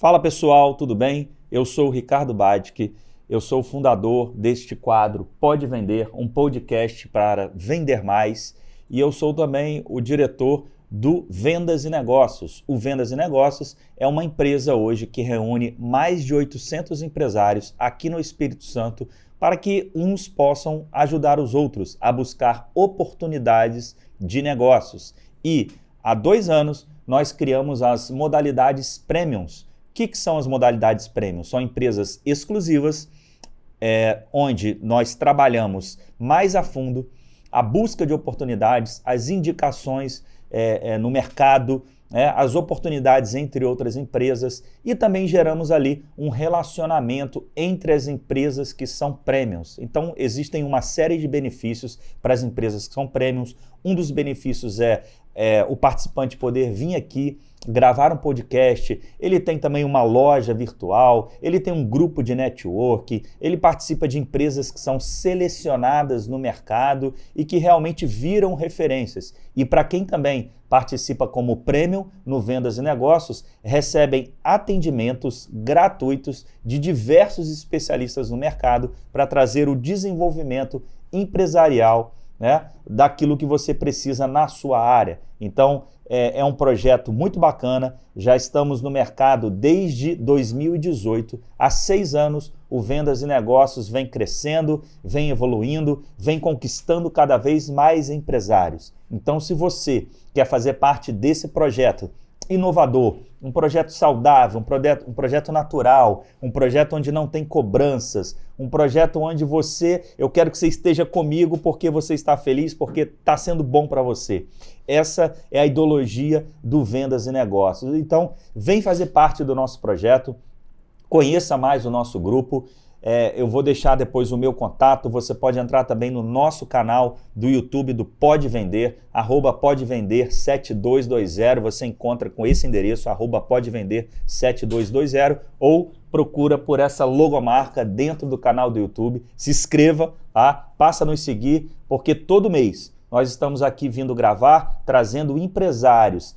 Fala pessoal, tudo bem? Eu sou o Ricardo Badic, eu sou o fundador deste quadro Pode Vender, um podcast para vender mais, e eu sou também o diretor do Vendas e Negócios. O Vendas e Negócios é uma empresa hoje que reúne mais de 800 empresários aqui no Espírito Santo para que uns possam ajudar os outros a buscar oportunidades de negócios. E há 2 anos nós criamos as modalidades Premiums. O que são as modalidades Premium? São empresas exclusivas, onde nós trabalhamos mais a fundo a busca de oportunidades, as indicações no mercado, as oportunidades entre outras empresas, e também geramos ali um relacionamento entre as empresas que são Premiums. Então, existem uma série de benefícios para as empresas que são Premiums. Um dos benefícios é o participante poder vir aqui, gravar um podcast, ele tem também uma loja virtual, ele tem um grupo de network, ele participa de empresas que são selecionadas no mercado e que realmente viram referências. E para quem também participa como Premium no Vendas e Negócios, recebem atendimentos gratuitos de diversos especialistas no mercado para trazer o desenvolvimento empresarial, daquilo que você precisa na sua área. Então, é um projeto muito bacana, já estamos no mercado desde 2018, há 6 anos o Vendas e Negócios vem crescendo, vem evoluindo, vem conquistando cada vez mais empresários. Então, se você quer fazer parte desse projeto inovador, um projeto saudável, um projeto natural, um projeto onde não tem cobranças, um projeto onde eu quero que você esteja comigo porque você está feliz, porque está sendo bom para você. Essa é a ideologia do Vendas e Negócios. Então, vem fazer parte do nosso projeto, conheça mais o nosso grupo. Eu vou deixar depois o meu contato, você pode entrar também no nosso canal do YouTube do Pode Vender, @podevender7220, você encontra com esse endereço, @podevender7220, ou procura por essa logomarca dentro do canal do YouTube, se inscreva, passa a nos seguir, porque todo mês nós estamos aqui vindo gravar, trazendo empresários,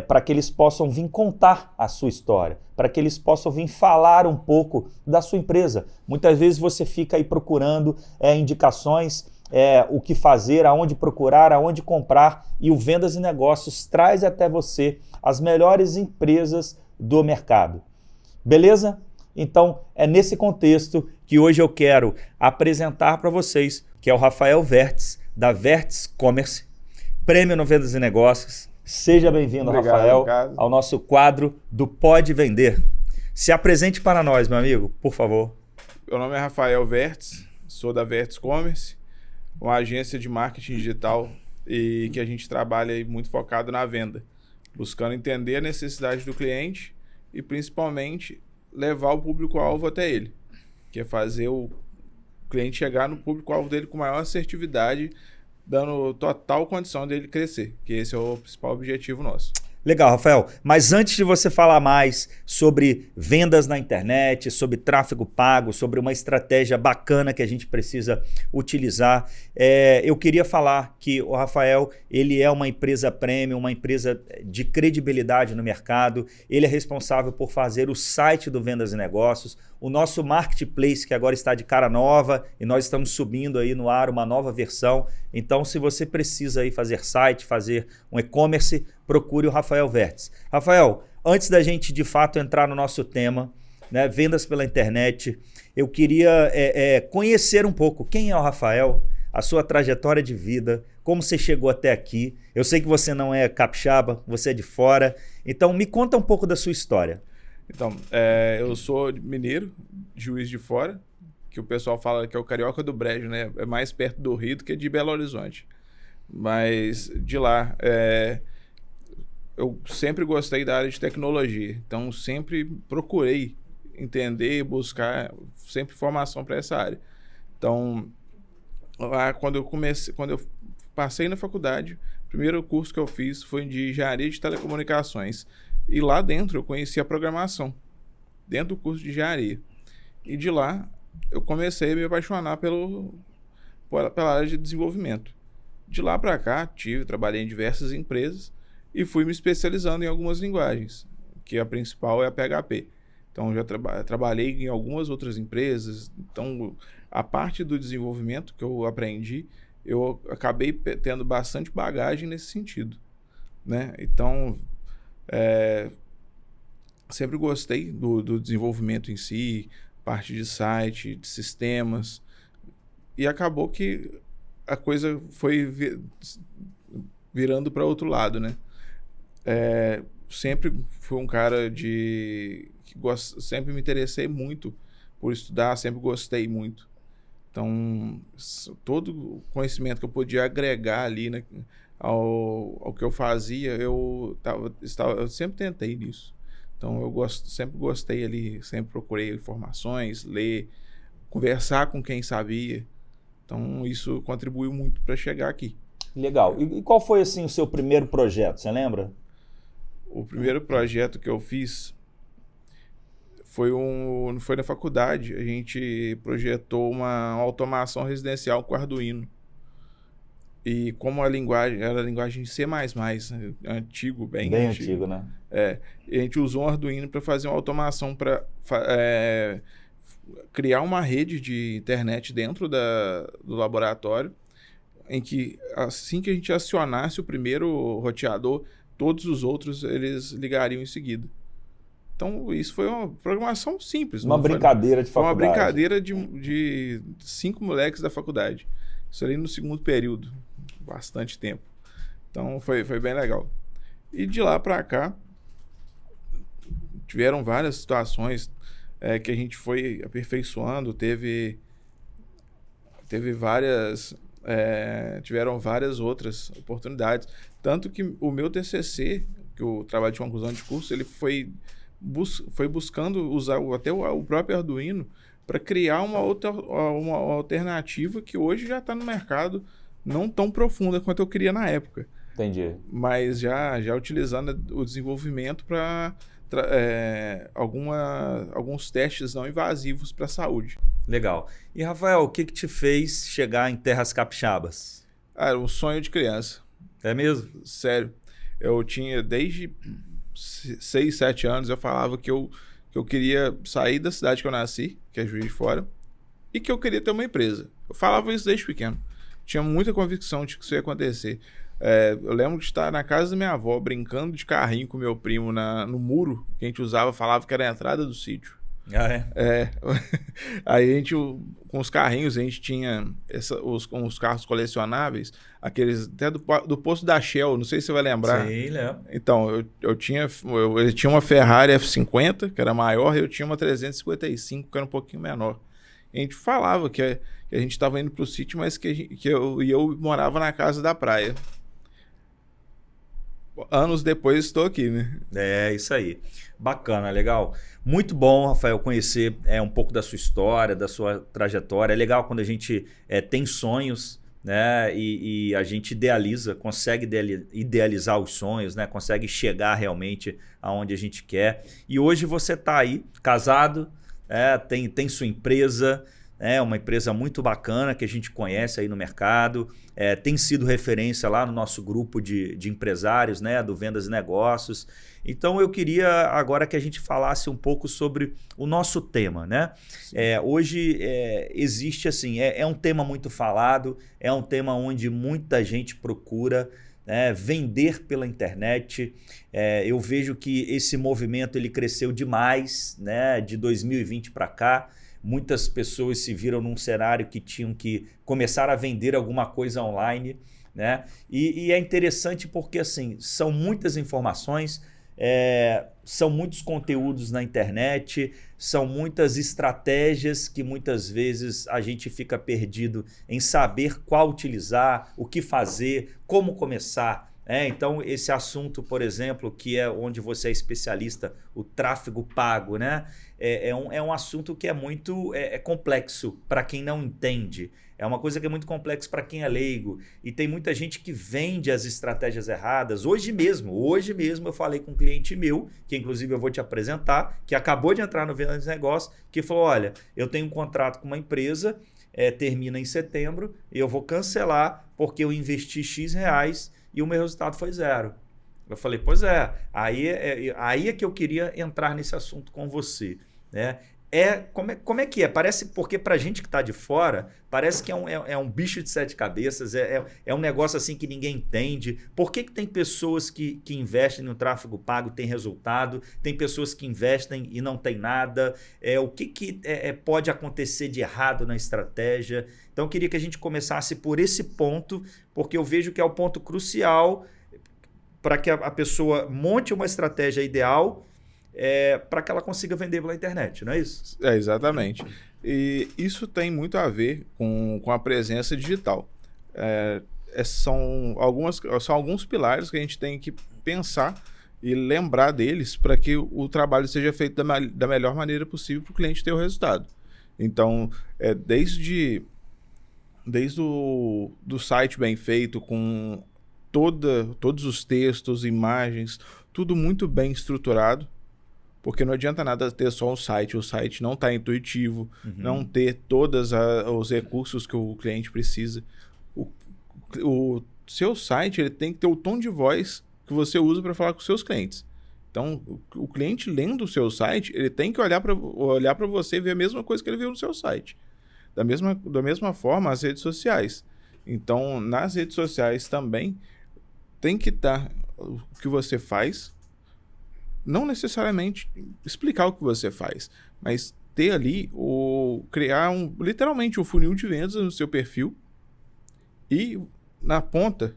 para que eles possam vir contar a sua história, para que eles possam vir falar um pouco da sua empresa. Muitas vezes você fica aí procurando indicações, o que fazer, aonde procurar, aonde comprar, e o Vendas e Negócios traz até você as melhores empresas do mercado. Beleza? Então, é nesse contexto que hoje eu quero apresentar para vocês, que é o Rafael Vertes, da Vertes Commerce, Prêmio no Vendas e Negócios. Seja bem-vindo, Rafael, ao nosso quadro do Pode Vender. Se apresente para nós, meu amigo, por favor. Meu nome é Rafael Vertes, sou da Vertes Commerce, uma agência de marketing digital e que a gente trabalha aí muito focado na venda, buscando entender a necessidade do cliente e principalmente levar o público-alvo até ele, que é fazer o cliente chegar no público-alvo dele com maior assertividade, dando total condição dele crescer, que esse é o principal objetivo nosso. Legal, Rafael. Mas antes de você falar mais sobre vendas na internet, sobre tráfego pago, sobre uma estratégia bacana que a gente precisa utilizar, eu queria falar que o Rafael, ele é uma empresa premium, uma empresa de credibilidade no mercado. Ele é responsável por fazer o site do Vendas e Negócios, o nosso marketplace, que agora está de cara nova, e nós estamos subindo aí no ar uma nova versão. Então, se você precisa aí fazer site, fazer um e-commerce, procure o Rafael Vertes. Rafael, antes da gente de fato entrar no nosso tema, vendas pela internet, eu queria conhecer um pouco quem é o Rafael, a sua trajetória de vida, como você chegou até aqui. Eu sei que você não é capixaba, você é de fora, então me conta um pouco da sua história. Então, eu sou mineiro, Juiz de Fora, que o pessoal fala que é o carioca do Brejo, né? É mais perto do Rio do que de Belo Horizonte. Mas de lá, eu sempre gostei da área de tecnologia, então sempre procurei entender, buscar sempre formação para essa área. Então, lá quando eu passei na faculdade, o primeiro curso que eu fiz foi de engenharia de telecomunicações. E lá dentro eu conheci a programação, dentro do curso de engenharia. E de lá eu comecei a me apaixonar pela área de desenvolvimento. De lá para cá, trabalhei em diversas empresas e fui me especializando em algumas linguagens, que a principal é a PHP. Então, já trabalhei em algumas outras empresas. Então, a parte do desenvolvimento que eu aprendi, eu acabei tendo bastante bagagem nesse sentido, né? Então, sempre gostei do desenvolvimento em si, parte de site, de sistemas. E acabou que a coisa foi virando para outro lado, né? Sempre fui um cara sempre me interessei muito por estudar, sempre gostei muito. Então, todo o conhecimento que eu podia agregar ali, né, ao que eu fazia, eu sempre tentei nisso. Então, sempre gostei ali, sempre procurei informações, ler, conversar com quem sabia. Então, isso contribuiu muito para chegar aqui. Legal. E qual foi, assim, o seu primeiro projeto, você lembra? O primeiro projeto que eu fiz foi na faculdade. A gente projetou uma automação residencial com Arduino. E como a linguagem era a linguagem C++, antigo, bem antigo, né? A gente usou um Arduino para fazer uma automação para criar uma rede de internet dentro do laboratório, em que assim que a gente acionasse o primeiro roteador, todos os outros eles ligariam em seguida. Então, isso foi uma programação simples. Uma brincadeira de faculdade. Foi uma brincadeira de 5 moleques da faculdade. Isso ali no segundo período. Bastante tempo. Então, foi bem legal. E de lá para cá, tiveram várias situações que a gente foi aperfeiçoando. Tiveram várias outras oportunidades. Tanto que o meu TCC, que o trabalho de conclusão de curso, ele foi buscando usar até o próprio Arduino para criar uma alternativa que hoje já está no mercado, não tão profunda quanto eu queria na época. Entendi. Mas já utilizando o desenvolvimento para alguns testes não invasivos para a saúde. Legal. E, Rafael, o que te fez chegar em terras capixabas? Era um sonho de criança. É mesmo? Sério. Eu tinha, desde 6, 7 anos, eu falava que eu queria sair da cidade que eu nasci, que é Juiz de Fora, e que eu queria ter uma empresa. Eu falava isso desde pequeno. Tinha muita convicção de que isso ia acontecer. Eu lembro de estar na casa da minha avó, brincando de carrinho com meu primo no muro, que a gente usava, falava que era a entrada do sítio. Ah, é? Aí a gente, com os carrinhos, a gente tinha os carros colecionáveis, aqueles até do posto da Shell, não sei se você vai lembrar. Sim, lembro. Então, ele tinha uma Ferrari F50, que era maior, e eu tinha uma 355, que era um pouquinho menor. A gente falava que a gente estava indo para o sítio, mas que eu morava na casa da praia. Anos depois estou aqui, né? É, isso aí. Bacana, legal. Muito bom, Rafael, conhecer um pouco da sua história, da sua trajetória. É legal quando a gente tem sonhos, né? E a gente consegue idealizar os sonhos, né? Consegue chegar realmente aonde a gente quer. E hoje você está aí, casado, tem sua empresa, uma empresa muito bacana que a gente conhece aí no mercado, tem sido referência lá no nosso grupo de empresários, né, do Vendas e Negócios. Então eu queria agora que a gente falasse um pouco sobre o nosso tema, né? Hoje existe assim, é um tema muito falado, é um tema onde muita gente procura vender pela internet. Eu vejo que esse movimento ele cresceu demais, né, de 2020 para cá. Muitas pessoas se viram num cenário que tinham que começar a vender alguma coisa online, né? E é interessante porque assim, são muitas informações, são muitos conteúdos na internet, são muitas estratégias que muitas vezes a gente fica perdido em saber qual utilizar, o que fazer, como começar. Então, esse assunto, por exemplo, que é onde você é especialista, o tráfego pago, né? É um assunto que é muito complexo para quem não entende. É uma coisa que é muito complexa para quem é leigo. E tem muita gente que vende as estratégias erradas. Hoje mesmo eu falei com um cliente meu, que inclusive eu vou te apresentar, que acabou de entrar no Vendas de Negócios, que falou, olha, eu tenho um contrato com uma empresa, termina em setembro, e eu vou cancelar porque eu investi X reais e o meu resultado foi 0. Eu falei, pois aí é que eu queria entrar nesse assunto com você. né? Como é que é? Parece, porque para a gente que está de fora, parece que é um bicho de sete cabeças, é um negócio assim que ninguém entende. Por que tem pessoas que investem no tráfego pago e tem resultado, tem pessoas que investem e não tem nada? O que pode acontecer de errado na estratégia? Então eu queria que a gente começasse por esse ponto, porque eu vejo que é o ponto crucial para que a pessoa monte uma estratégia ideal para que ela consiga vender pela internet, não é isso? Exatamente. E isso tem muito a ver com a presença digital. São alguns pilares que a gente tem que pensar e lembrar deles para que o trabalho seja feito da melhor maneira possível para o cliente ter o resultado. Então, desde do site bem feito, com todos os textos, imagens, tudo muito bem estruturado, porque não adianta nada ter só o site não está intuitivo, não ter todos os recursos que o cliente precisa. O seu site ele tem que ter o tom de voz que você usa para falar com os seus clientes. Então, o cliente lendo o seu site, ele tem que olhar para você e ver a mesma coisa que ele viu no seu site. Da mesma forma, as redes sociais. Então, nas redes sociais também tem que estar o que você faz, não necessariamente explicar o que você faz, mas ter ali, criar literalmente um funil de vendas no seu perfil e na ponta,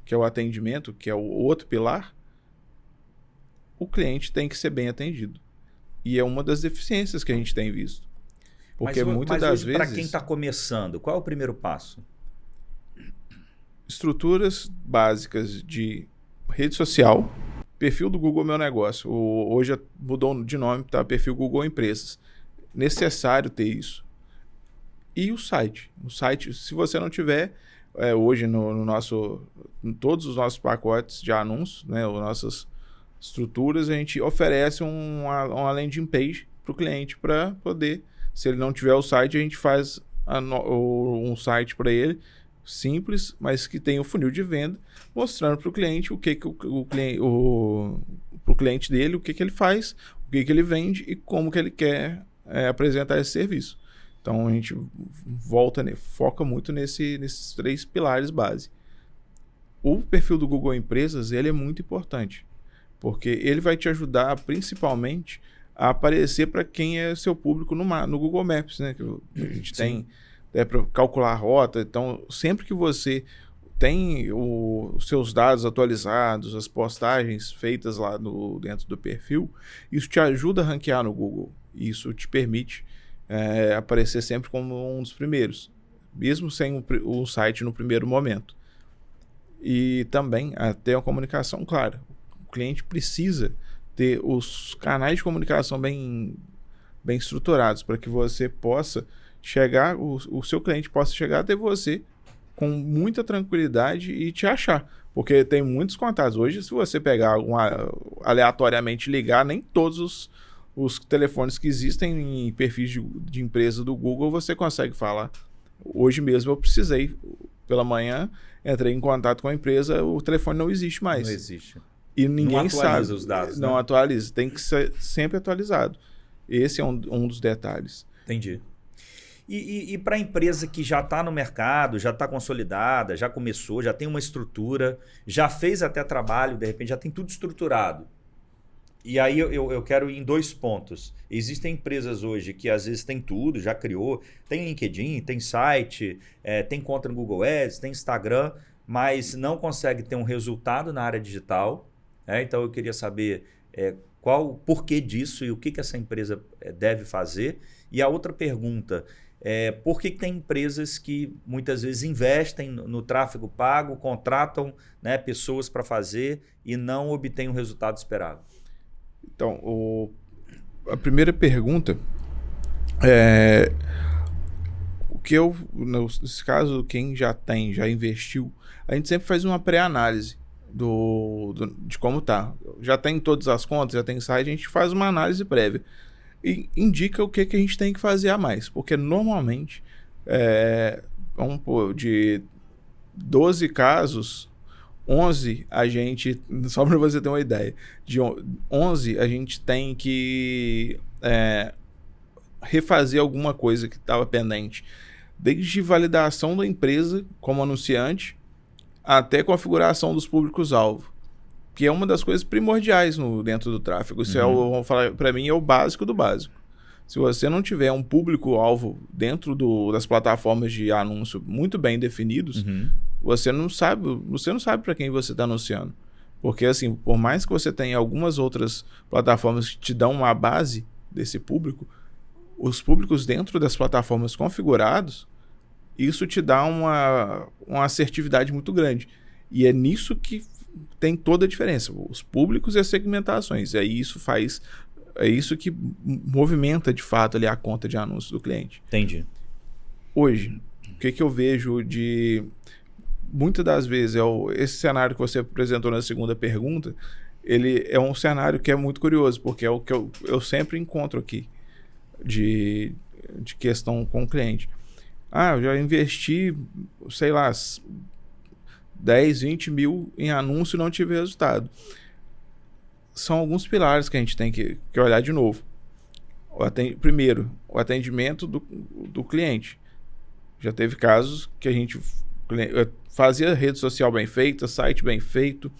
que é o atendimento, que é o outro pilar, o cliente tem que ser bem atendido. E é uma das deficiências que a gente tem visto. Porque muitas das vezes... Para quem está começando, qual é o primeiro passo? Estruturas básicas de rede social, perfil do Google Meu Negócio. Hoje mudou de nome, tá? Perfil Google Empresas. Necessário ter isso. E o site. O site, se você não tiver, hoje em todos os nossos pacotes de anúncios, né, as nossas estruturas, a gente oferece uma landing page para o cliente para poder, se ele não tiver o site, a gente faz um site para ele, simples, mas que tem o funil de venda, mostrando para o cliente pro cliente dele, o que ele faz, o que ele vende e como que ele quer apresentar esse serviço. Então a gente foca muito nesses 3 pilares base. O perfil do Google Empresas ele é muito importante, porque ele vai te ajudar principalmente a aparecer para quem é seu público no Google Maps, né? Que a gente tem para calcular a rota. Então, sempre que você tem os seus dados atualizados, as postagens feitas lá dentro do perfil, isso te ajuda a ranquear no Google. Isso te permite aparecer sempre como um dos primeiros, mesmo sem o site no primeiro momento. E também ter uma comunicação clara. O cliente precisa ter os canais de comunicação bem estruturados para que você possa chegar, o seu cliente possa chegar até você com muita tranquilidade e te achar. Porque tem muitos contatos. Hoje, se você pegar aleatoriamente ligar, nem todos os telefones que existem em perfis de empresa do Google você consegue falar. Hoje mesmo eu precisei, pela manhã, entrei em contato com a empresa, o telefone não existe mais. Não existe. E ninguém sabe. Não atualiza os dados, Não né? atualiza. Tem que ser sempre atualizado. Esse é um dos detalhes. Entendi. E para a empresa que já está no mercado, já está consolidada, já começou, já tem uma estrutura, já fez até trabalho, de repente já tem tudo estruturado. E aí eu quero ir em 2 pontos. Existem empresas hoje que às vezes tem tudo, já criou, tem LinkedIn, tem site, tem conta no Google Ads, tem Instagram, mas não consegue ter um resultado na área digital. Então eu queria saber qual o porquê disso e o que essa empresa deve fazer. E a outra pergunta, por que tem empresas que muitas vezes investem no tráfego pago, contratam, né, pessoas para fazer e não obtêm o resultado esperado? Então, a primeira pergunta o que nesse caso, quem já investiu, a gente sempre faz uma pré-análise de como tá. Já tem todas as contas, já tem site, a gente faz uma análise prévia e indica o que a gente tem que fazer a mais, porque normalmente de 12 casos, 11 a gente, só para você ter uma ideia, de 11 a gente tem que refazer alguma coisa que estava pendente. Desde validação da empresa como anunciante até configuração dos públicos-alvo, que é uma das coisas primordiais dentro do tráfego. Isso vamos falar, para mim, é o básico do básico. Se você não tiver um público-alvo dentro das plataformas de anúncio muito bem definidos, você não sabe para quem você está anunciando. Porque, assim, por mais que você tenha algumas outras plataformas que te dão uma base desse público, os públicos dentro das plataformas configurados, isso te dá uma assertividade muito grande. E é nisso que tem toda a diferença, os públicos e as segmentações. É isso que movimenta de fato ali a conta de anúncios do cliente. Entendi. Hoje, o que eu vejo de... Muitas das vezes, esse cenário que você apresentou na segunda pergunta, ele é um cenário que é muito curioso, porque é o que eu sempre encontro aqui de questão com o cliente. Eu já investi, sei lá, 10, 20 mil em anúncio e não tive resultado. São alguns pilares que a gente tem que olhar de novo. Primeiro, o atendimento do cliente. Já teve casos que a gente fazia rede social bem feita, site bem feito,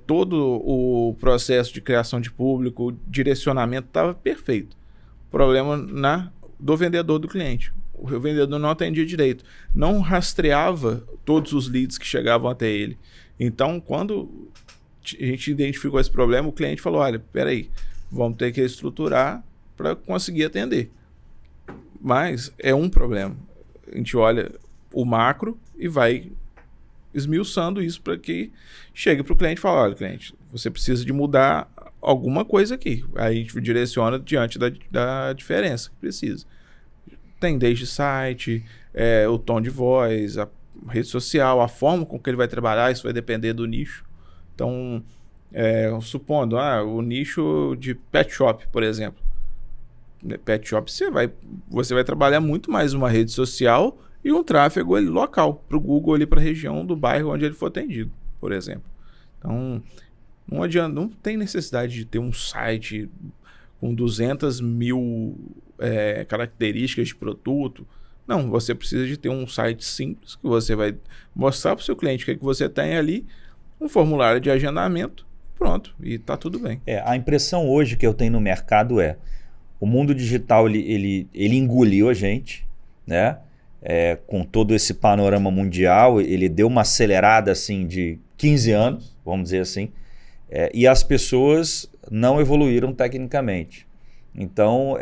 todo o processo de criação de público, direcionamento estava perfeito. Problema do vendedor do cliente. O vendedor não atendia direito, não rastreava todos os leads que chegavam até ele. Então, quando a gente identificou esse problema, o cliente falou, olha, peraí, vamos ter que estruturar para conseguir atender. Mas é um problema. A gente olha o macro e vai esmiuçando isso para que chegue para o cliente e fale, olha, cliente, você precisa de mudar alguma coisa aqui. Aí a gente direciona diante da diferença que precisa. Tem desde site, o tom de voz, a rede social, a forma com que ele vai trabalhar, isso vai depender do nicho. Então, supondo, o nicho de pet shop, por exemplo. Pet shop, você vai trabalhar muito mais uma rede social e um tráfego ali, local, para o Google, ali para a região do bairro onde ele for atendido, por exemplo. Então, não adianta, não tem necessidade de ter um site com 200 mil características de produto. Não, você precisa de ter um site simples que você vai mostrar para o seu cliente o que você tem ali, um formulário de agendamento, pronto, e está tudo bem. A impressão hoje que eu tenho no mercado o mundo digital ele engoliu a gente, né? Com todo esse panorama mundial, ele deu uma acelerada assim, de 15 anos, vamos dizer assim, e as pessoas não evoluíram tecnicamente. Então,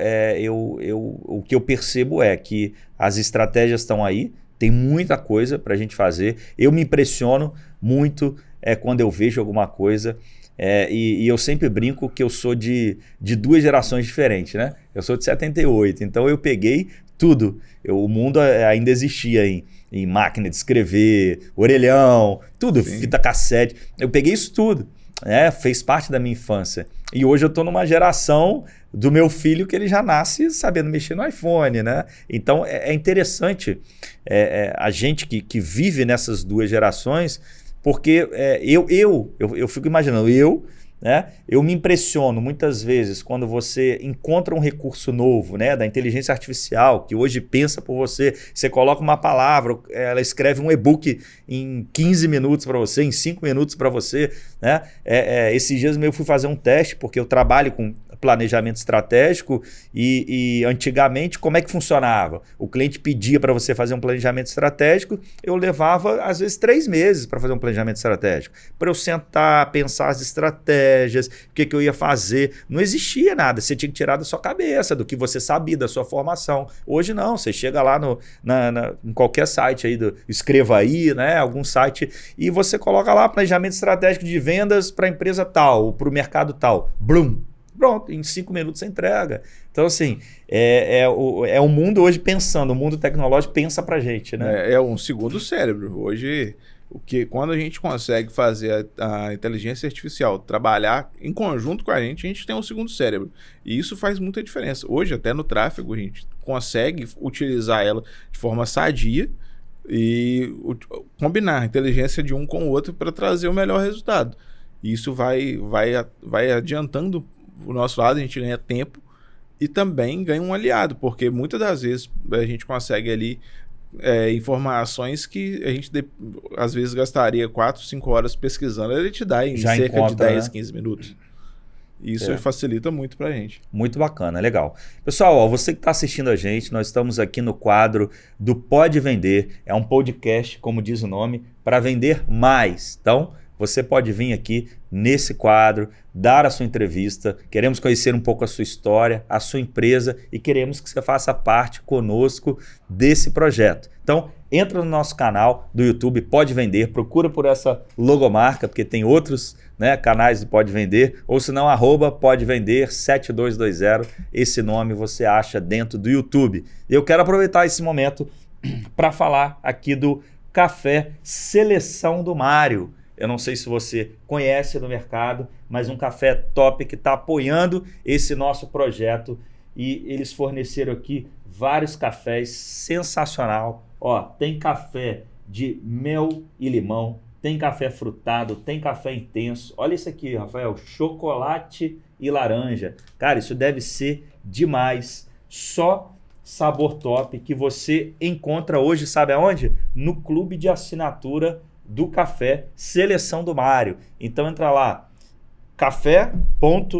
o que eu percebo é que as estratégias estão aí, tem muita coisa para a gente fazer. Eu me impressiono muito quando eu vejo alguma coisa, e eu sempre brinco que eu sou de duas gerações diferentes, né? Eu sou de 78, então eu peguei tudo. O mundo ainda existia em máquina de escrever, orelhão, tudo, sim, fita cassete. Eu peguei isso tudo, fez parte da minha infância. E hoje eu estou numa geração do meu filho que ele já nasce sabendo mexer no iPhone, né? Então é interessante a gente que vive nessas duas gerações, porque eu fico imaginando, eu me impressiono muitas vezes quando você encontra um recurso novo, né, da inteligência artificial, que hoje pensa por você, você coloca uma palavra, ela escreve um e-book em 15 minutos para você, em 5 minutos para você, né? Esses dias eu fui fazer um teste, porque eu trabalho com planejamento estratégico e antigamente como é que funcionava? O cliente pedia para você fazer um planejamento estratégico, eu levava às vezes 3 meses para fazer um planejamento estratégico, para eu sentar, pensar as estratégias, o que eu ia fazer. Não existia nada, você tinha que tirar da sua cabeça, do que você sabia, da sua formação. Hoje não, você chega lá em qualquer site aí, escreva aí, né, algum site, e você coloca lá planejamento estratégico de vendas para a empresa tal, para o mercado tal. Blum! Pronto, em 5 minutos você entrega. Então, assim, o mundo hoje pensando, o mundo tecnológico pensa pra gente, né? É um segundo cérebro. Hoje, quando a gente consegue fazer a inteligência artificial trabalhar em conjunto com a gente tem um segundo cérebro. E isso faz muita diferença. Hoje, até no tráfego, a gente consegue utilizar ela de forma sadia e combinar a inteligência de um com o outro para trazer o melhor resultado. E isso vai adiantando o nosso lado, a gente ganha tempo E também ganha um aliado, porque muitas das vezes a gente consegue ali informações que a gente às vezes gastaria 4, 5 horas pesquisando, ele te dá em Já cerca encontra, de 10, né? 15 minutos. Isso facilita muito pra gente. Muito bacana, legal. Pessoal, ó, você que está assistindo a gente, nós estamos aqui no quadro do Pode Vender. É um podcast, como diz o nome, para vender mais. Então, você pode vir aqui nesse quadro, dar a sua entrevista. Queremos conhecer um pouco a sua história, a sua empresa e queremos que você faça parte conosco desse projeto. Então, entra no nosso canal do YouTube, Pode Vender, procura por essa logomarca, porque tem outros, né, canais do Pode Vender, ou se não, @podevender7220, esse nome você acha dentro do YouTube. E eu quero aproveitar esse momento para falar aqui do Café Seleção do Mário. Eu não sei se você conhece no mercado, mas um café top que está apoiando esse nosso projeto e eles forneceram aqui vários cafés sensacional. Ó, tem café de mel e limão, tem café frutado, tem café intenso. Olha isso aqui, Rafael, chocolate e laranja. Cara, isso deve ser demais. Só sabor top que você encontra hoje, sabe aonde? No clube de assinatura do Café Seleção do Mário. Então entra lá,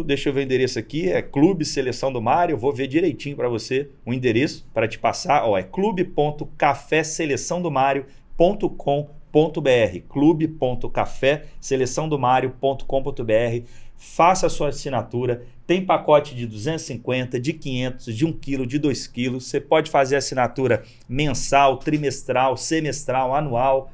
deixa eu ver o endereço aqui, é Clube Seleção do Mário, vou ver direitinho para você o endereço para te passar, ó, é clube.cafeseleçãodomario.com.br, clube.cafeseleçãodomario.com.br. Faça a sua assinatura, tem pacote de 250, de 500, de 1 quilo, de 2 quilos, você pode fazer assinatura mensal, trimestral, semestral, anual,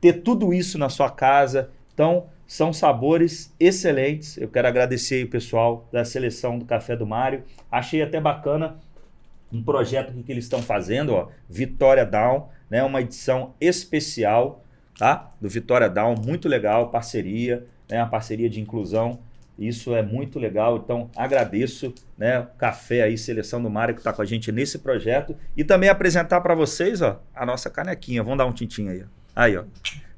ter tudo isso na sua casa. Então, são sabores excelentes. Eu quero agradecer aí o pessoal da seleção do Café do Mário. Achei até bacana um projeto que eles estão fazendo, ó, Vitória Down, né, uma edição especial, tá? Do Vitória Down, muito legal, parceria, né, uma parceria de inclusão. Isso é muito legal, então agradeço, né, o Café aí, Seleção do Mário, que está com a gente nesse projeto. E também apresentar para vocês, ó, a nossa canequinha. Vamos dar um tintim aí, ó. Aí, ó,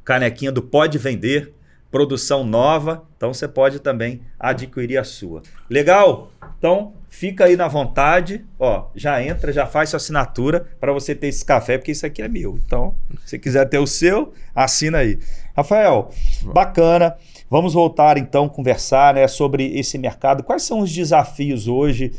canequinha do Pode Vender, produção nova, então você pode também adquirir a sua. Legal? Então fica aí na vontade, ó, já entra, já faz sua assinatura para você ter esse café, porque isso aqui é meu. Então, se quiser ter o seu, assina aí. Rafael, bacana. Vamos voltar então a conversar, né, sobre esse mercado. Quais são os desafios hoje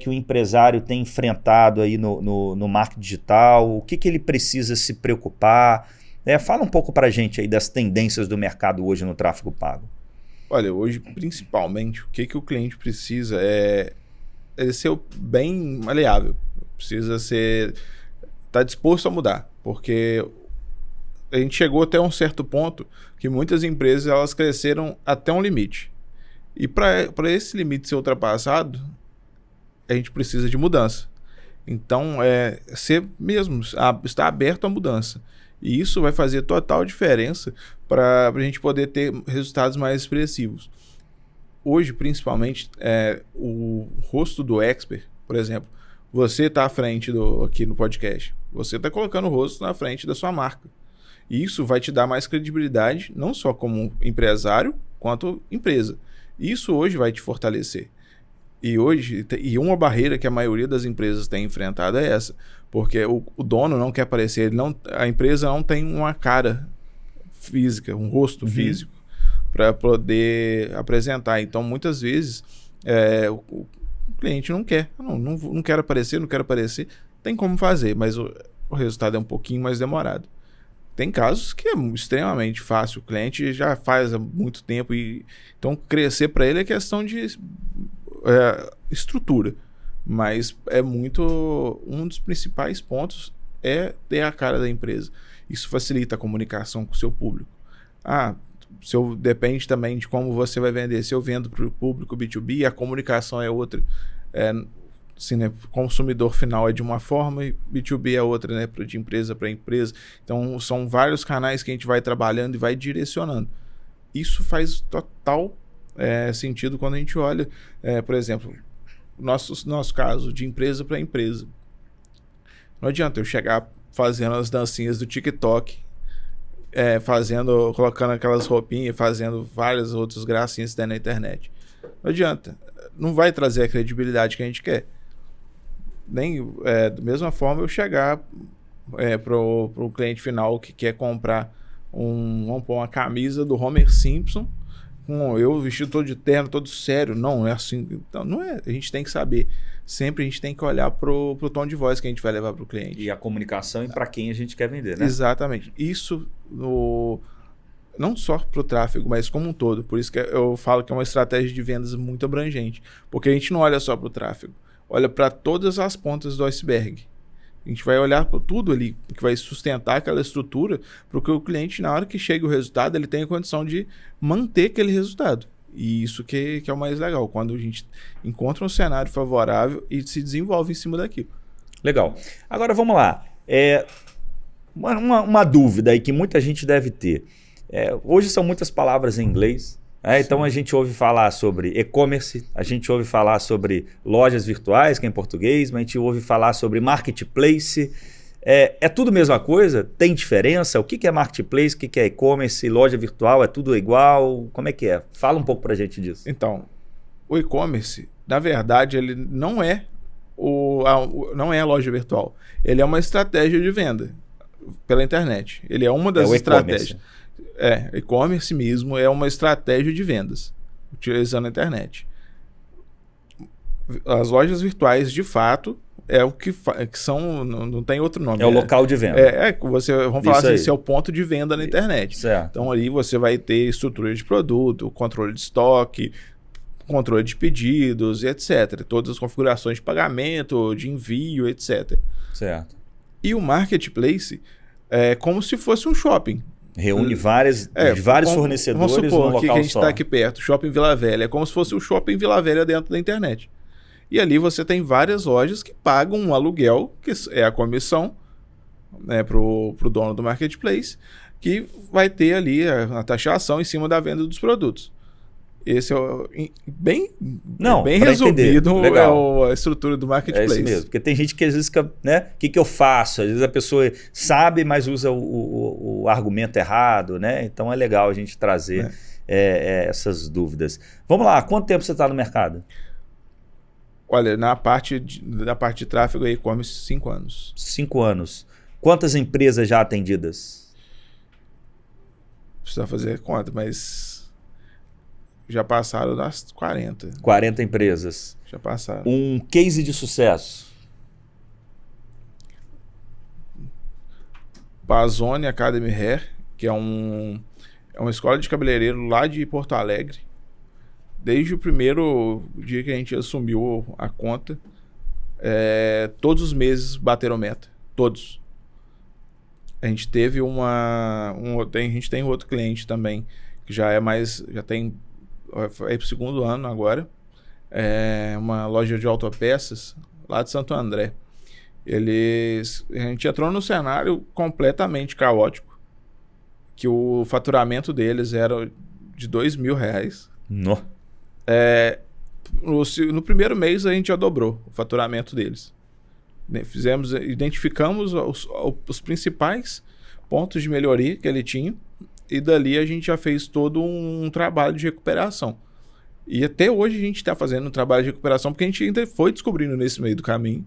que o empresário tem enfrentado aí no marketing digital? O que ele precisa se preocupar? Fala um pouco para a gente aí das tendências do mercado hoje no tráfego pago. Olha, hoje, principalmente, o que o cliente precisa é ser bem maleável. Precisa estar disposto a mudar, porque a gente chegou até um certo ponto que muitas empresas elas cresceram até um limite. E para esse limite ser ultrapassado, a gente precisa de mudança. Então, estar aberto à mudança. E isso vai fazer total diferença para a gente poder ter resultados mais expressivos. Hoje, principalmente, o rosto do expert, por exemplo, você está à frente aqui no podcast, você está colocando o rosto na frente da sua marca. E isso vai te dar mais credibilidade, não só como empresário, quanto empresa. Isso hoje vai te fortalecer. E uma barreira que a maioria das empresas tem enfrentado é essa, porque o dono não quer aparecer, a empresa não tem uma cara física, um rosto físico para poder apresentar. Então, muitas vezes, o cliente não quer, não quero aparecer, tem como fazer, mas o resultado é um pouquinho mais demorado. Tem casos que é extremamente fácil, o cliente já faz há muito tempo, então crescer para ele é questão de estrutura, mas um dos principais pontos é ter a cara da empresa. Isso facilita a comunicação com o seu público. Depende também de como você vai vender. Se eu vendo para o público B2B, a comunicação é outra. Assim, né, consumidor final é de uma forma e B2B é outra, né, de empresa para empresa. Então são vários canais que a gente vai trabalhando e vai direcionando. Isso faz total sentido quando a gente olha, por exemplo, nosso caso de empresa para empresa. Não adianta eu chegar fazendo as dancinhas do TikTok, colocando aquelas roupinhas, fazendo várias outras gracinhas na internet. Não adianta, não vai trazer a credibilidade que a gente quer. Da mesma forma eu chegar para o cliente final que quer comprar vamos pôr uma camisa do Homer Simpson, com eu vestido todo de terno, todo sério. Não é assim. Então, não é. A gente tem que saber. Sempre a gente tem que olhar pro tom de voz que a gente vai levar para o cliente. E a comunicação e para quem a gente quer vender, né? Exatamente. Isso não só para o tráfego, mas como um todo. Por isso que eu falo que é uma estratégia de vendas muito abrangente. Porque a gente não olha só para o tráfego. Olha para todas as pontas do iceberg. A gente vai olhar para tudo ali que vai sustentar aquela estrutura, porque o cliente, na hora que chega o resultado, ele tem a condição de manter aquele resultado. E isso que é o mais legal, quando a gente encontra um cenário favorável e se desenvolve em cima daquilo. Legal. Agora vamos lá. Uma dúvida aí que muita gente deve ter. Hoje são muitas palavras em inglês. Então a gente ouve falar sobre e-commerce, a gente ouve falar sobre lojas virtuais, que é em português, mas a gente ouve falar sobre marketplace. É tudo a mesma coisa? Tem diferença? O que é marketplace? O que é e-commerce? Loja virtual? É tudo igual? Como é que é? Fala um pouco pra gente disso. Então, o e-commerce, na verdade, ele não é a loja virtual. Ele é uma estratégia de venda pela internet. Ele é uma das estratégias. E-commerce mesmo é uma estratégia de vendas utilizando a internet. As lojas virtuais, de fato, é o que são, não tem outro nome. É o local de venda. Vamos falar assim, esse é o ponto de venda na internet. Certo. Então ali você vai ter estrutura de produto, controle de estoque, controle de pedidos, etc. Todas as configurações de pagamento, de envio, etc. Certo. E o marketplace é como se fosse um shopping. Reúne vários fornecedores vamos supor, num local que a gente só. está aqui perto, Shopping Vila Velha. É como se fosse um Shopping Vila Velha dentro da internet. E ali você tem várias lojas que pagam um aluguel, que é a comissão, né, pro dono do marketplace, que vai ter ali a taxação em cima da venda dos produtos. Esse é bem resumido a estrutura do marketplace. É isso mesmo, porque tem gente que às vezes fica, né? O que eu faço? Às vezes a pessoa sabe, mas usa o argumento errado, né? Então é legal a gente trazer essas dúvidas. Vamos lá, quanto tempo você está no mercado? Olha, na parte de tráfego e e-commerce, 5 anos. 5 anos. Quantas empresas já atendidas? Precisa fazer conta, mas já passaram das 40. 40 empresas. Já passaram. Um case de sucesso? Pazone Academy Hair, que é uma escola de cabeleireiro lá de Porto Alegre. Desde o primeiro dia que a gente assumiu a conta, todos os meses bateram meta. Todos. A gente teve a gente tem outro cliente também, que já tem pro segundo ano agora. É uma loja de autopeças lá de Santo André. A gente entrou no cenário completamente caótico, que o faturamento deles era de R$2.000. Não. No primeiro mês a gente já dobrou o faturamento deles. Identificamos os principais pontos de melhoria que ele tinha, e dali a gente já fez todo um trabalho de recuperação. E até hoje a gente está fazendo um trabalho de recuperação, porque a gente ainda foi descobrindo nesse meio do caminho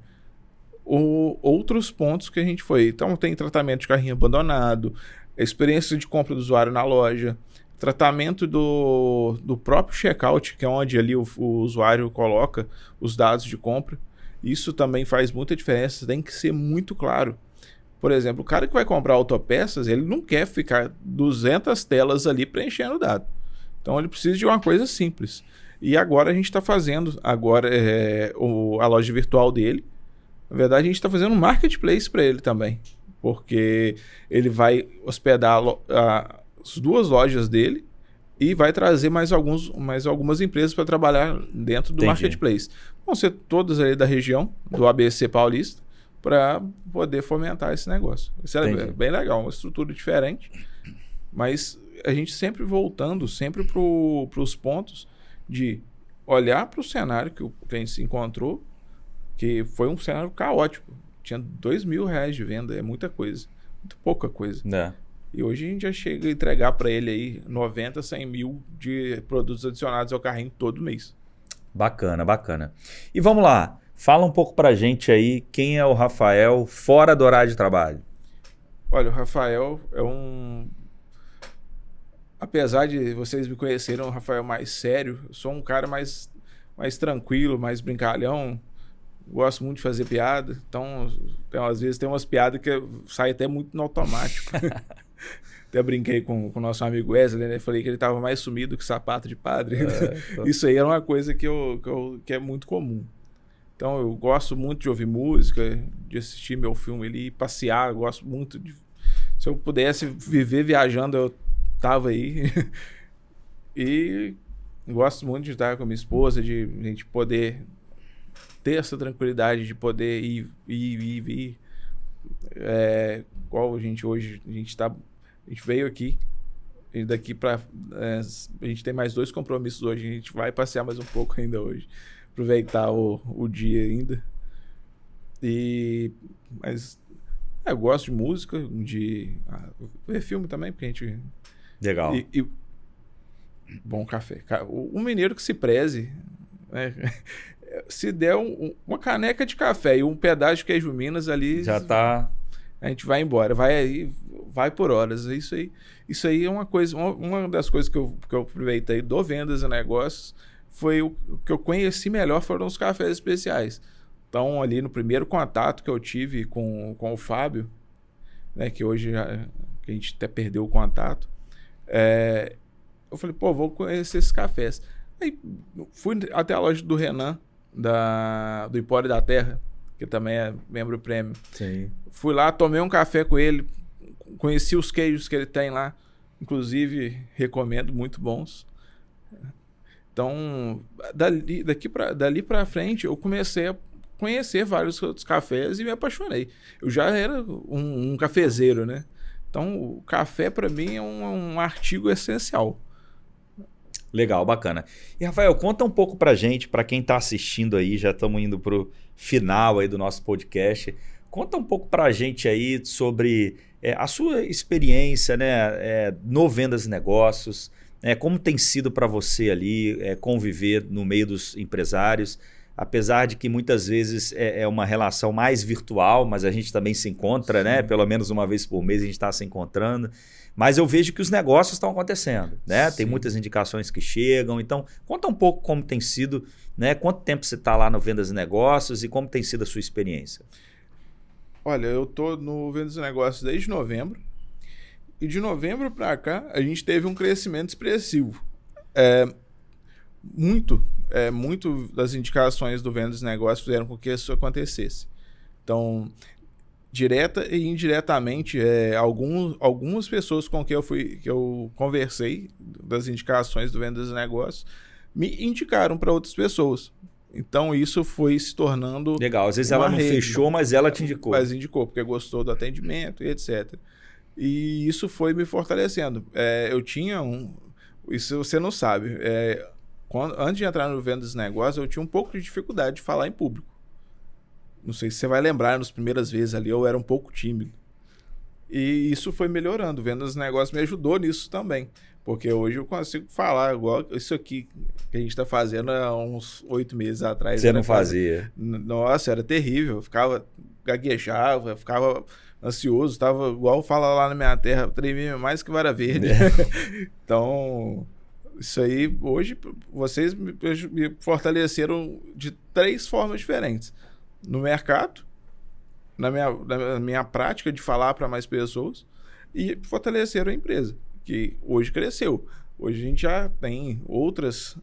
outros pontos que a gente foi. Então tem tratamento de carrinho abandonado, experiência de compra do usuário na loja, tratamento do próprio checkout, que é onde ali o usuário coloca os dados de compra. Isso também faz muita diferença, tem que ser muito claro. Por exemplo, o cara que vai comprar autopeças, ele não quer ficar 200 telas ali preenchendo o dado. Então ele precisa de uma coisa simples. E agora a gente está fazendo a loja virtual dele. Na verdade, a gente está fazendo um marketplace para ele também. Porque ele vai hospedar as 2 lojas dele e vai trazer mais algumas empresas para trabalhar dentro do marketplace. Vão ser todas ali da região, do ABC Paulista, para poder fomentar esse negócio. Isso é bem legal, uma estrutura diferente, mas a gente sempre voltando para os pontos de olhar para o cenário que o cliente se encontrou, que foi um cenário caótico. Tinha R$2.000 de venda, é muita coisa, muito pouca coisa. E hoje a gente já chega a entregar para ele aí 90, 100 mil de produtos adicionados ao carrinho todo mês. Bacana, bacana. E vamos lá, Fala um pouco pra gente aí quem é o Rafael fora do horário de trabalho. Olha, o Rafael é apesar de vocês me conhecerem um Rafael mais sério, eu sou um cara mais tranquilo, mais brincalhão. Gosto muito de fazer piada. Então, às vezes tem umas piadas que saem até muito no automático. Até brinquei com o nosso amigo Wesley, né? Falei que ele estava mais sumido que sapato de padre. Isso aí é uma coisa que é muito comum. Então, eu gosto muito de ouvir música, de assistir meu filme ali, passear. Eu gosto muito de... Se eu pudesse viver viajando, eu tava aí. E gosto muito de estar com a minha esposa, de a gente poder ter essa tranquilidade de poder ir e vir. Igual a gente hoje, a gente veio aqui, e daqui para a gente tem mais 2 compromissos hoje, a gente vai passear mais um pouco ainda hoje, aproveitar o dia ainda. Mas eu gosto de música, de ver filme também, porque a gente... Legal. Bom café. O mineiro que se preze, né? Se der uma caneca de café e um pedaço de queijo Minas ali... Já tá... A gente vai embora. Vai por horas. Isso aí é uma coisa... Uma das coisas que eu aproveitei do Vendas e Negócios foi o que eu conheci melhor foram os cafés especiais. Então, ali no primeiro contato que eu tive com o Fábio, né, que hoje que a gente até perdeu o contato, eu falei, pô, vou conhecer esses cafés. Aí fui até a loja do Renan, do Empório da Terra, que também é membro prêmio. Sim. Fui lá, tomei um café com ele, conheci os queijos que ele tem lá, inclusive recomendo, muito bons. Então, dali para frente, eu comecei a conhecer vários outros cafés e me apaixonei. Eu já era um cafezeiro, né? Então, o café para mim é um artigo essencial. Legal, bacana. E Rafael, conta um pouco pra gente, pra quem tá assistindo aí, já estamos indo pro final aí do nosso podcast. Conta um pouco pra gente aí sobre a sua experiência, né, no Vendas e Negócios, como tem sido para você ali conviver no meio dos empresários, apesar de que muitas vezes é uma relação mais virtual, mas a gente também se encontra, né? Pelo menos uma vez por mês a gente está se encontrando. Mas eu vejo que os negócios estão acontecendo, né? Tem muitas indicações que chegam. Então, conta um pouco como tem sido, né? Quanto tempo você está lá no Vendas e Negócios e como tem sido a sua experiência? Olha, eu tô no Vendas e Negócios desde novembro. E de novembro para cá, a gente teve um crescimento expressivo. Muito das indicações do Vendas e Negócios fizeram com que isso acontecesse. Então, direta e indiretamente, algumas pessoas com quem eu conversei das indicações do Vendas e Negócios me indicaram para outras pessoas. Então, isso foi se tornando... Legal, às vezes ela não fechou, mas ela te indicou. Mas indicou, porque gostou do atendimento e etc. E isso foi me fortalecendo. Eu tinha isso você não sabe. Antes de entrar no Vendas e Negócios, eu tinha um pouco de dificuldade de falar em público. Não sei se você vai lembrar, nas primeiras vezes ali eu era um pouco tímido. E isso foi melhorando. Vendas e Negócios me ajudou nisso também. Porque hoje eu consigo falar igual isso aqui que a gente está fazendo há uns 8 meses atrás. Você não fazia? Nossa, era terrível. Eu ficava gaguejava, ficava ansioso. Estava igual fala lá na minha terra, tremia mais que vara verde. Então... Isso aí, hoje, vocês me fortaleceram de 3 formas diferentes. No mercado, na minha prática de falar para mais pessoas, e fortaleceram a empresa, que hoje cresceu. Hoje a gente já tem outras...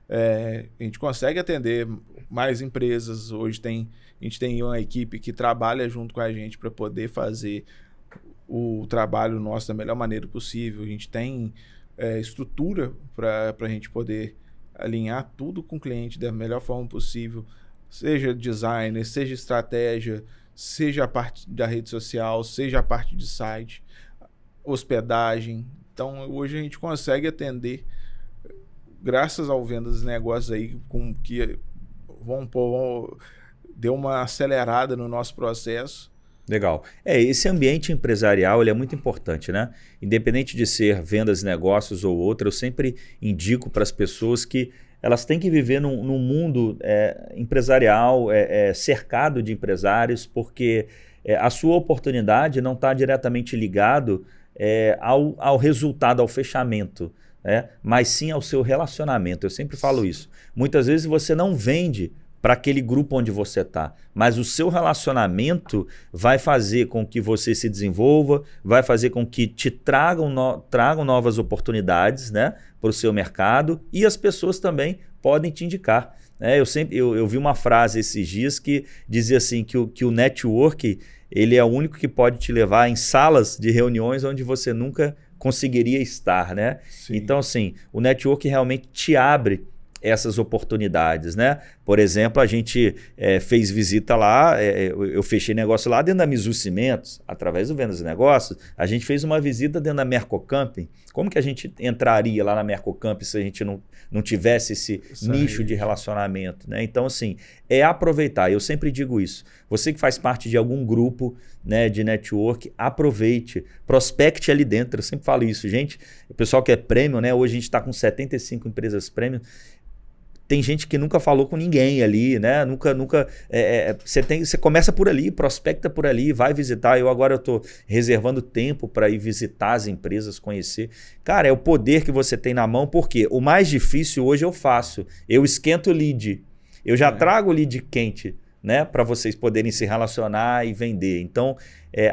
a gente consegue atender mais empresas. Hoje a gente tem uma equipe que trabalha junto com a gente para poder fazer o trabalho nosso da melhor maneira possível. A gente tem... estrutura para a gente poder alinhar tudo com o cliente da melhor forma possível, seja design, seja estratégia, seja a parte da rede social, seja a parte de site, hospedagem. Então, hoje a gente consegue atender, graças ao Vendas e Negócios aí, com que deu uma acelerada no nosso processo. Legal. Esse ambiente empresarial ele é muito importante, né? Independente de ser Vendas e Negócios ou outra, eu sempre indico para as pessoas que elas têm que viver num mundo empresarial, cercado de empresários, porque a sua oportunidade não está diretamente ligado ao resultado, ao fechamento, mas sim ao seu relacionamento. Eu sempre falo isso. Muitas vezes você não vende para aquele grupo onde você está, mas o seu relacionamento vai fazer com que você se desenvolva, vai fazer com que te tragam novas oportunidades, né, para o seu mercado, e as pessoas também podem te indicar. Eu vi uma frase esses dias que dizia assim que o network ele é o único que pode te levar em salas de reuniões onde você nunca conseguiria estar, né? Sim. Então, assim, o network realmente te abre essas oportunidades, né? Por exemplo, a gente fez visita lá, eu fechei negócio lá dentro da Mizu Cimentos, através do Vendas e Negócios, a gente fez uma visita dentro da Mercocamping. Como que a gente entraria lá na Mercocamping se a gente não tivesse esse nicho de relacionamento, né? Então, assim, aproveitar. Eu sempre digo isso. Você que faz parte de algum grupo, né, de network, aproveite, prospecte ali dentro. Eu sempre falo isso, gente. O pessoal que é prêmio, né? Hoje a gente está com 75 empresas prêmio. Tem gente que nunca falou com ninguém ali, né? Você começa por ali, prospecta por ali, vai visitar. Eu estou reservando tempo para ir visitar as empresas, conhecer. Cara, é o poder que você tem na mão, porque o mais difícil hoje eu faço. Eu esquento o lead. Eu já trago o lead quente, né? Para vocês poderem se relacionar e vender. Então,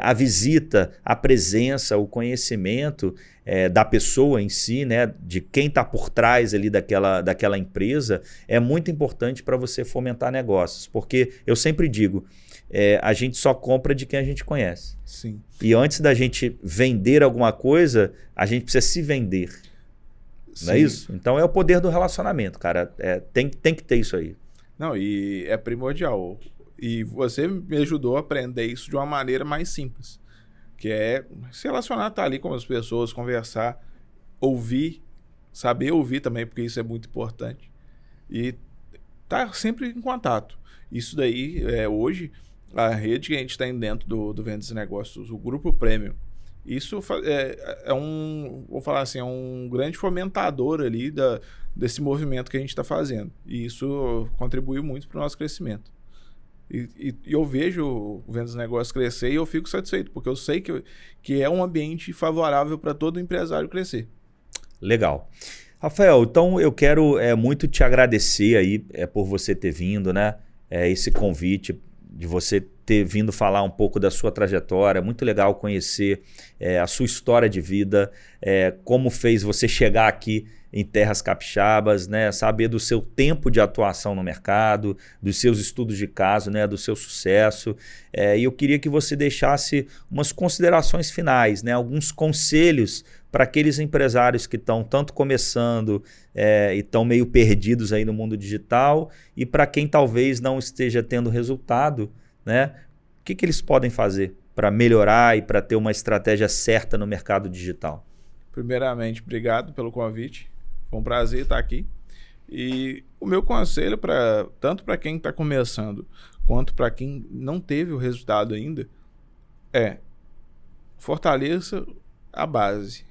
a visita, a presença, o conhecimento da pessoa em si, né, de quem está por trás ali daquela empresa, é muito importante para você fomentar negócios. Porque eu sempre digo, a gente só compra de quem a gente conhece. Sim. E antes da gente vender alguma coisa, a gente precisa se vender. Sim. Não é isso? Então é o poder do relacionamento, cara. Tem que ter isso aí. Não, e é primordial. E você me ajudou a aprender isso de uma maneira mais simples, que é se relacionar, estar ali com as pessoas, conversar, ouvir, saber ouvir também, porque isso é muito importante. E estar sempre em contato. Isso daí, hoje, a rede que a gente está dentro do Vendas e Negócios, o Grupo Premium, isso vou falar assim, é um grande fomentador ali desse movimento que a gente está fazendo. E isso contribuiu muito para o nosso crescimento. E eu vejo o Vendas e Negócios crescer e eu fico satisfeito, porque eu sei que é um ambiente favorável para todo empresário crescer. Legal. Rafael, então eu quero muito te agradecer aí por você ter vindo, né? Esse convite de você ter vindo falar um pouco da sua trajetória. É muito legal conhecer a sua história de vida, como fez você chegar aqui em terras capixabas, né? Saber do seu tempo de atuação no mercado, dos seus estudos de caso, né? Do seu sucesso. E eu queria que você deixasse umas considerações finais, né? Alguns conselhos para aqueles empresários que estão tanto começando e estão meio perdidos aí no mundo digital, e para quem talvez não esteja tendo resultado, né? O que eles podem fazer para melhorar e para ter uma estratégia certa no mercado digital? Primeiramente, obrigado pelo convite. Foi um prazer estar aqui. E o meu conselho, tanto para quem está começando, quanto para quem não teve o resultado ainda, fortaleça a base.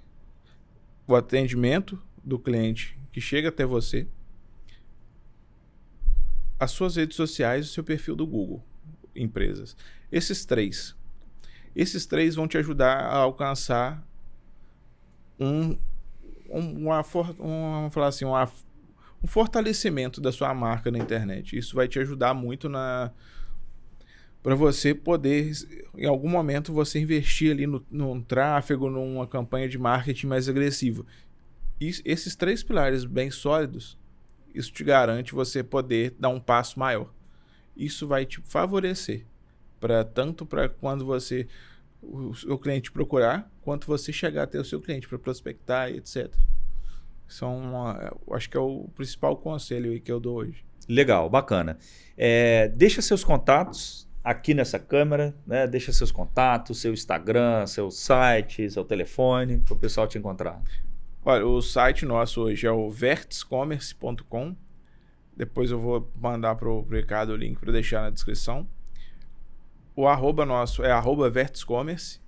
O atendimento do cliente que chega até você, as suas redes sociais e o seu perfil do Google, empresas. Esses três vão te ajudar a alcançar um fortalecimento da sua marca na internet. Isso vai te ajudar muito para você poder, em algum momento, você investir ali no tráfego, numa campanha de marketing mais agressiva. Esses três pilares bem sólidos, isso te garante você poder dar um passo maior. Isso vai te favorecer, tanto para quando o seu cliente procurar, quanto você chegar até o seu cliente para prospectar e etc. Acho que é o principal conselho aí que eu dou hoje. Legal, bacana. Deixa seus contatos aqui nessa câmera, né? Deixa seus contatos, seu Instagram, seu site, seu telefone, para o pessoal te encontrar. Olha, o site nosso hoje é o vertiscommerce.com. Depois eu vou mandar para o Ricardo o link para deixar na descrição. O arroba nosso é @vertiscommerce.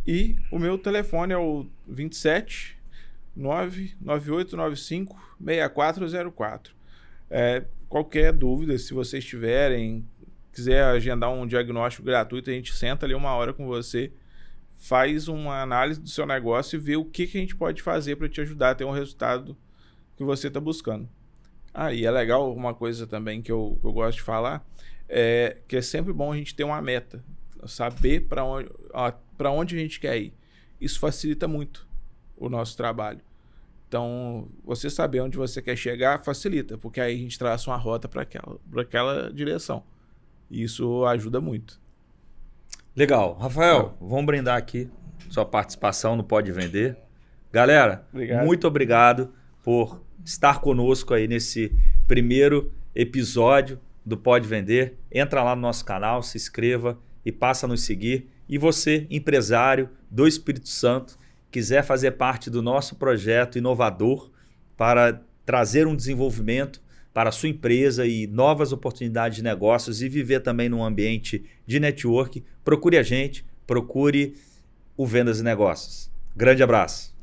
E o meu telefone é o 27 99895-6404. Qualquer dúvida, se vocês tiverem, quiser agendar um diagnóstico gratuito, a gente senta ali 1 hora com você, faz uma análise do seu negócio e vê o que a gente pode fazer para te ajudar a ter um resultado que você está buscando. E é legal uma coisa também que eu gosto de falar, que é sempre bom a gente ter uma meta, saber para onde a gente quer ir. Isso facilita muito o nosso trabalho. Então, você saber onde você quer chegar facilita, porque aí a gente traça uma rota para aquela direção. E isso ajuda muito. Legal. Rafael, vamos brindar aqui sua participação no Pode Vender. Galera, muito obrigado por estar conosco aí nesse primeiro episódio do Pode Vender. Entra lá no nosso canal, se inscreva e passa a nos seguir. E você, empresário do Espírito Santo, quiser fazer parte do nosso projeto inovador para trazer um desenvolvimento para a sua empresa e novas oportunidades de negócios e viver também num ambiente de network, procure a gente, procure o Vendas e Negócios. Grande abraço.